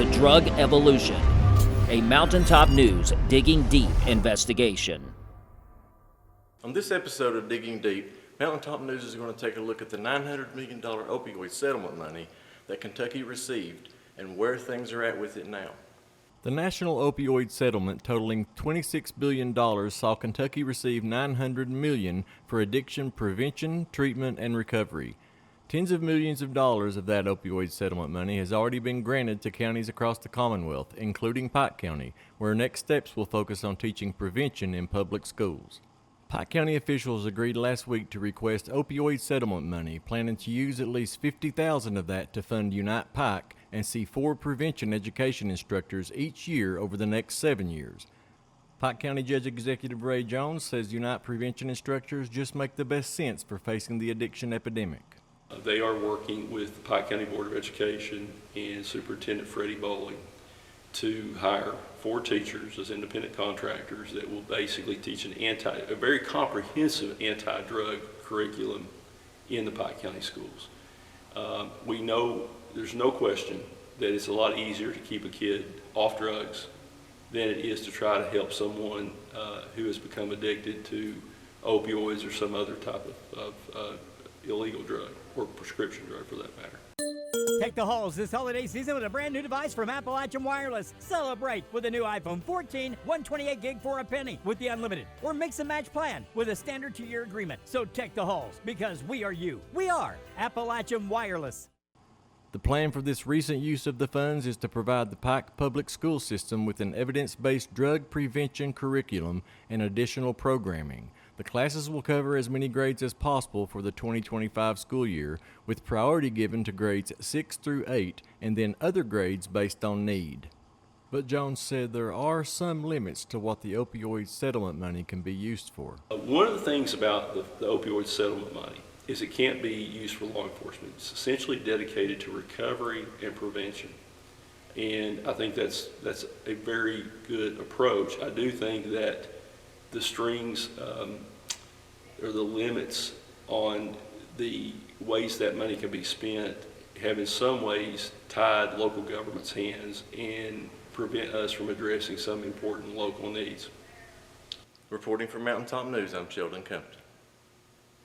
The Drug Evolution, a Mountaintop News Digging Deep investigation. On this episode of Digging Deep, Mountaintop News is going to take a look at the $900 million opioid settlement money that Kentucky received and where things are at with it now. The national opioid settlement totaling $26 billion saw Kentucky receive $900 million for addiction prevention, treatment, and recovery. Tens of millions of dollars of that opioid settlement money has already been granted to counties across the Commonwealth, including Pike County, where next steps will focus on teaching prevention in public schools. Pike County officials agreed last week to request opioid settlement money, planning to use at least $50,000 of that to fund Unite Pike and see 4 prevention education instructors each year over the next 7 years. Pike County Judge Executive Ray Jones says Unite prevention instructors just make the best sense for facing the addiction epidemic. They are working with the Pike County Board of Education and Superintendent Freddie Bowling to hire 4 teachers as independent contractors that will basically teach a very comprehensive anti-drug curriculum in the Pike County schools. We know there's no question that it's a lot easier to keep a kid off drugs than it is to try to help someone who has become addicted to opioids or some other type of illegal drug or prescription drug for that matter. Take the halls this holiday season with a brand new device from Appalachian Wireless. Celebrate with a new iPhone 14, 128 gig for a penny with the unlimited. Or mix and match plan with a standard 2-year agreement. So take the halls because we are you. We are Appalachian Wireless. The plan for this recent use of the funds is to provide the Pike Public School System with an evidence-based drug prevention curriculum and additional programming. The classes will cover as many grades as possible for the 2025 school year, with priority given to grades 6 through 8 and then other grades based on need. But Jones said there are some limits to what the opioid settlement money can be used for. One of the things about the opioid settlement money is it can't be used for law enforcement. It's essentially dedicated to recovery and prevention. And I think that's a very good approach. I do think that the strings or the limits on the ways that money can be spent have in some ways tied local government's hands and prevent us from addressing some important local needs. Reporting for Mountaintop News, I'm Sheldon Compton.